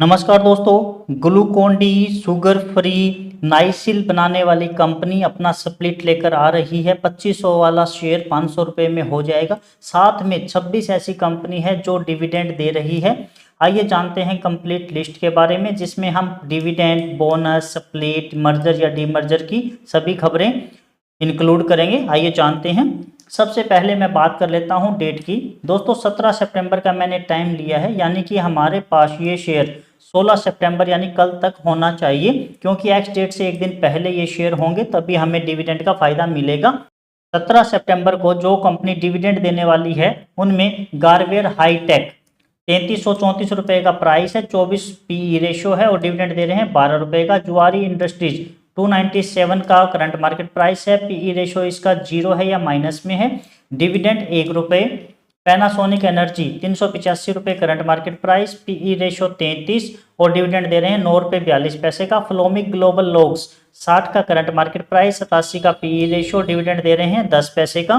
नमस्कार दोस्तों, Glucon D sugar free Nycil बनाने वाली कंपनी अपना स्प्लिट लेकर आ रही है। 2500 वाला शेयर 500 रुपये में हो जाएगा। साथ में 26 ऐसी कंपनी है जो डिविडेंड दे रही है। आइए जानते हैं कंप्लीट लिस्ट के बारे में, जिसमें हम डिविडेंड, बोनस, स्प्लिट, मर्जर या डीमर्जर की सभी खबरें इंक्लूड करेंगे। आइए जानते हैं। सबसे पहले मैं बात कर लेता हूं डेट की। दोस्तों 17 सितंबर का मैंने टाइम लिया है, यानी कि हमारे पास ये शेयर 16 सितंबर यानी कल तक होना चाहिए, क्योंकि एक्स डेट से एक दिन पहले ये शेयर होंगे तभी हमें डिविडेंड का फायदा मिलेगा। 17 सितंबर को जो कंपनी डिविडेंड देने वाली है उनमें गारवेर हाईटेक 3334 रुपये का प्राइस है, 24 पीई रेशो है और डिविडेंड दे रहे हैं 12 रुपये का। जुआरी इंडस्ट्रीज 297 का करंट मार्केट प्राइस है, पीई रेशो इसका 0 है या माइनस में है, डिविडेंड 1 रुपये। पैनासोनिक एनर्जी 385 रुपये current market price, PE ratio 33 और डिविडेंड दे रहे हैं 9 रुपये 42 पैसे का। फ्लोमिक ग्लोबल लॉग्स 60 का करंट मार्केट प्राइस, 87 का पीई रेशो, डिविडेंड दे रहे हैं 10 पैसे का।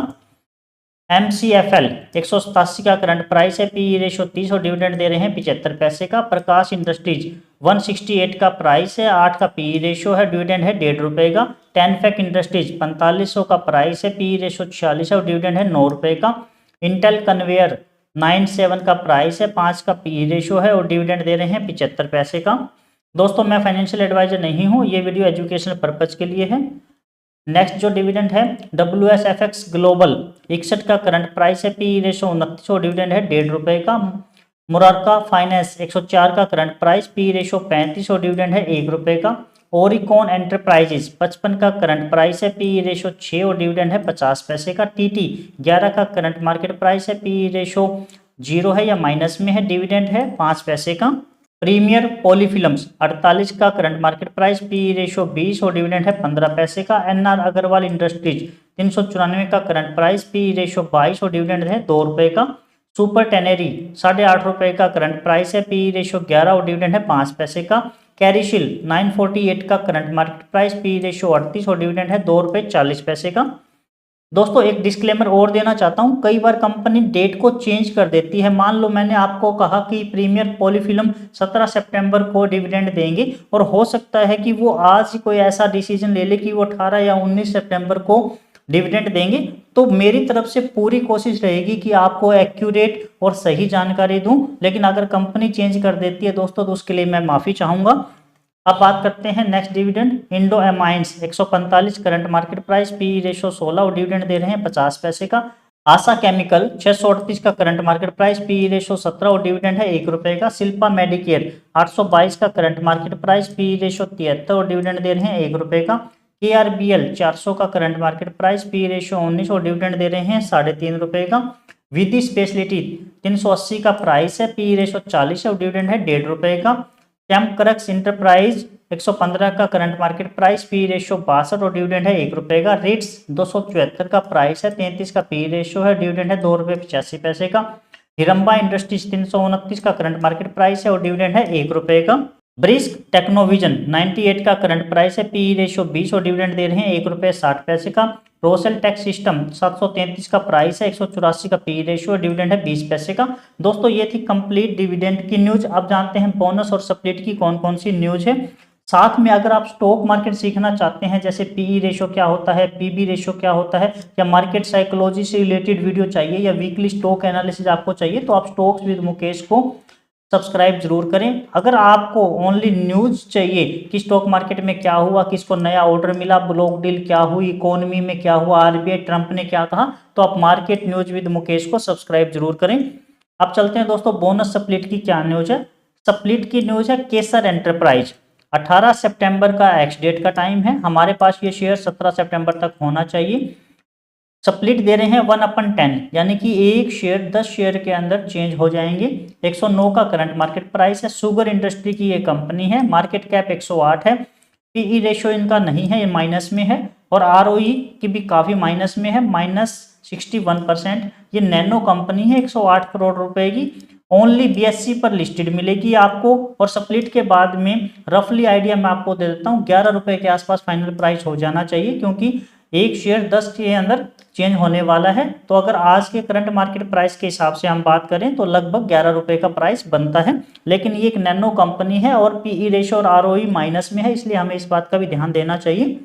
MCFL 187 का करंट प्राइस है, पीई रेशो 30 और डिविडेंड दे रहे हैं 75 पैसे का। प्रकाश इंडस्ट्रीज 168 का प्राइस है, 8 का पीई रेशो है, डिविडेंड है 1.5 रुपये का। टेनफेक इंडस्ट्रीज 4500 का प्राइस है, पीई रेशो 46 है और डिविडेंड है 9 रुपये का। इंटेल कन्वेयर 97 का प्राइस है, 5 का पीई रेशो है और डिविडेंड दे रहे हैं 75 पैसे का। दोस्तों मैं फाइनेंशियल एडवाइजर नहीं हूँ, ये वीडियो एजुकेशनल पर्पज के लिए है। नेक्स्ट जो डिविडेंड है WSFX ग्लोबल 61 का करंट प्राइस है, पीई रेशो 29 और डिविडेंड है 1.5 रुपये का। मुरारका फाइनेंस 104 का करंट प्राइस, पीई रेशो 35 और डिविडेंड है 1 रुपये का। ओरिकॉन एंटरप्राइजेज 55 का करंट प्राइस है, पीई रेशो 6 और डिविडेंड है 50 पैसे का। TT 11 का करंट मार्केट प्राइस है, पीई रेशो 0 है या माइनस में है, डिविडेंड है 5 पैसे का। प्रीमियर पॉलीफिल्म्स 48 का current market price, PE ratio 20 और डिविडेंड है 15 पैसे का। NR अग्रवाल इंडस्ट्रीज 394 का करंट प्राइस, पीई रेशो 22 और डिविडेंड है 2 रुपये का। सुपर टेनेरी 8.5 रुपये का करंट प्राइस है, पीई रेशो 11 और डिविडेंड है 5 पैसे का। कैरिशिल 948 का current market price, PE ratio 38 और डिविडेंड है 2 रुपये 40 पैसे का। दोस्तों एक डिस्क्लेमर और देना चाहता हूं, कई बार कंपनी डेट को चेंज कर देती है। मान लो मैंने आपको कहा कि प्रीमियर पॉलीफिल्म 17 सितंबर को डिविडेंड देंगे और हो सकता है कि वो आज ही कोई ऐसा डिसीजन ले ले कि वो 18 या 19 सितंबर को डिविडेंड देंगे। तो मेरी तरफ से पूरी कोशिश रहेगी कि आपको एक्यूरेट और सही जानकारी दूं, लेकिन अगर कंपनी चेंज कर देती है दोस्तों तो उसके लिए मैं माफ़ी चाहूँगा। अब बात करते हैं next dividend. Indo Amines 145 current market price, PE ratio 16 और डिविडेंड दे रहे हैं 50 पैसे का। आशा केमिकल 638 का current market price, PE ratio 17 और डिविडेंड है 1 रुपये का। शिल्पा मेडिकेयर 822 का current market price, PE ratio 73 और डिविडेंड दे रहे हैं 1 रुपये का। KRBL 400 का current market price, PE ratio 19 और डिविडेंड दे रहे हैं 3.5 रुपये का। विधि स्पेशलिटी 380 का प्राइस है, पीई रेशो 40 है और डिविडेंड है 1.5 रुपये का। कैमक्रक्स इंटरप्राइज 115 का current market price, P ratio 62 और डिविडेंड है 1 रुपये का। रिट्स 274 का प्राइस है, 33 का पी रेशो है, डिविडेंड है 2 रुपये 85 पैसे का। हिरंबा इंडस्ट्रीज 329 का करंट मार्केट प्राइस है और डिविडेंड है 1 रुपये का। ब्रिस्क टेक्नोविजन 98 का करंट प्राइस है, पी रेशो 20 और डिविडेंड दे रहे हैं 1 रुपये 60 पैसे का। रोसेल टैक्स सिस्टम 733 का प्राइस है, 184 का पी रेशियो, डिविडेंड है 20 पैसे का। दोस्तों ये थी कंप्लीट डिविडेंड की न्यूज। अब जानते हैं बोनस और स्प्लिट की कौन कौन सी न्यूज है। साथ में अगर आप स्टॉक मार्केट सीखना चाहते हैं, जैसे पीई रेशियो क्या होता है, पीबी रेशियो क्या होता है, या मार्केट साइकोलॉजी से रिलेटेड वीडियो चाहिए, या वीकली स्टॉक एनालिसिस आपको चाहिए, तो आप स्टॉक्स विद मुकेश को सब्सक्राइब जरूर करें। अगर आपको ओनली न्यूज चाहिए कि स्टॉक मार्केट में क्या हुआ, किसको नया ऑर्डर मिला, ब्लॉक डील क्या हुई, इकोनॉमी में क्या हुआ, आरबीआई ट्रंप ने क्या कहा, तो आप मार्केट न्यूज विद मुकेश को सब्सक्राइब जरूर करें। अब चलते हैं दोस्तों बोनस स्प्लिट की क्या न्यूज है। स्प्लिट की न्यूज है केसर एंटरप्राइज 18 सितंबर का एक्स डेट का टाइम है। हमारे पास ये शेयर 17 सितंबर तक होना चाहिए। स्प्लिट दे रहे हैं 1/10, यानी कि एक शेयर 10 शेयर के अंदर चेंज हो जाएंगे। 109 का करंट मार्केट प्राइस है। शुगर इंडस्ट्री की ये कंपनी है। मार्केट कैप 108 है। पीई रेशियो इनका नहीं है, ये माइनस में है, और आरओई की भी काफ़ी माइनस में है, -61%। ये नैनो कंपनी है, 108 करोड़ रुपए की। ओनली BSE पर लिस्टेड मिलेगी आपको, और स्प्लिट के बाद में रफली आइडिया मैं आपको दे देता हूँ 11 रुपये के आसपास फाइनल प्राइस हो जाना चाहिए, क्योंकि एक शेयर 10 के अंदर चेंज होने वाला है। तो अगर आज के करंट मार्केट प्राइस के हिसाब से हम बात करें तो लगभग 11 रुपए का प्राइस बनता है। लेकिन ये एक नैनो कंपनी है और पीई रेशो और आरओई माइनस में है, इसलिए हमें इस बात का भी ध्यान देना चाहिए।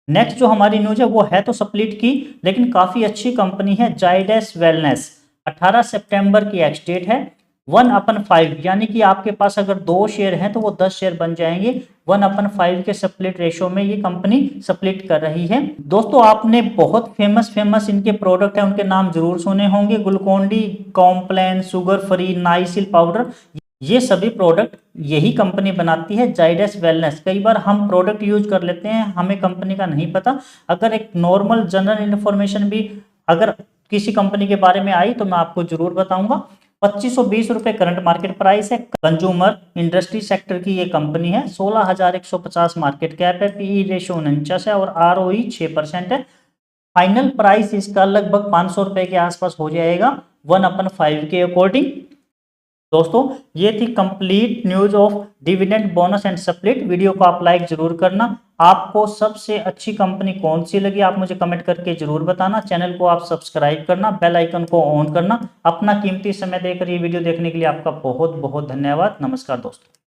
नेक्स्ट जो हमारी न्यूज है वो है तो स्प्लिट की, लेकिन काफी अच्छी कंपनी है जाइडस वेलनेस। 18 सितंबर की एक्स डेट है। 1/5 यानी कि आपके पास अगर 2 शेयर हैं तो वो 10 शेयर बन जाएंगे। 1/5 के स्प्लिट रेशो में ये कंपनी स्प्लिट कर रही है। दोस्तों आपने बहुत फेमस इनके प्रोडक्ट है उनके नाम जरूर सुने होंगे, Glucon D, Complan, sugar free, Nycil powder, ये सभी प्रोडक्ट यही कंपनी बनाती है जाइडस वेलनेस। कई बार हम प्रोडक्ट यूज कर लेते हैं, हमें कंपनी का नहीं पता। अगर एक नॉर्मल जनरल इन्फॉर्मेशन भी अगर किसी कंपनी के बारे में आई तो मैं आपको जरूर बताऊंगा। 2520 रुपए करंट मार्केट प्राइस है। कंज्यूमर इंडस्ट्री सेक्टर की ये कंपनी है। 16,150 मार्केट कैप है। पीई रेशो 49 है और आरओई 6% है। फाइनल प्राइस इसका लगभग 500 रुपए के आसपास हो जाएगा 1/5 के अकॉर्डिंग। दोस्तों ये थी complete news of dividend bonus and split. Video को आप लाइक जरूर करना। आपको सबसे अच्छी कंपनी कौन सी लगी आप मुझे कमेंट करके जरूर बताना। चैनल को आप सब्सक्राइब करना, बेल आइकन को ऑन करना। अपना कीमती समय देकर ये वीडियो देखने के लिए आपका बहुत बहुत धन्यवाद। नमस्कार दोस्तों।